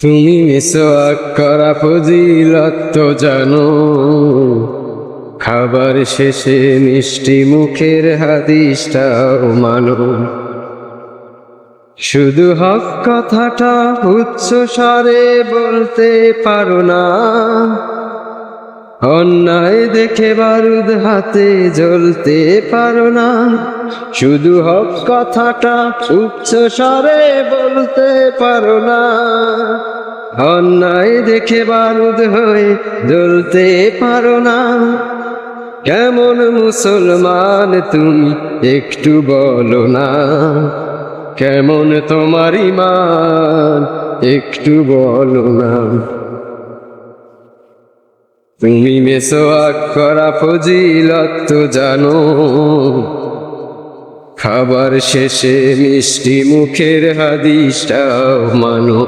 তুমি মিসওয়াক করা ফজিলত তো জানো, খাবার শেষে মিষ্টি মুখের হাদিসটাও মানো। শুধু হক কথাটা উচ্চ স্বরে বলতে পারো না, অন্যায় দেখে বারুদ হাতে জ্বলতে পারো না। শুধু হক কথাটা উচ্চ স্বরে বলতে পারো না, অন্যায় দেখে বারুদ হয়ে জ্বলতে পারো না। কেমন মুসলমান তুমি একটু বলো না, কেমন তোমার ঈমান একটু বলো না। তুমি মিসওয়াক করা ফজিলত তো জানো, খাবার শেষে মিষ্টি মুখের হাদিসটাও মানো।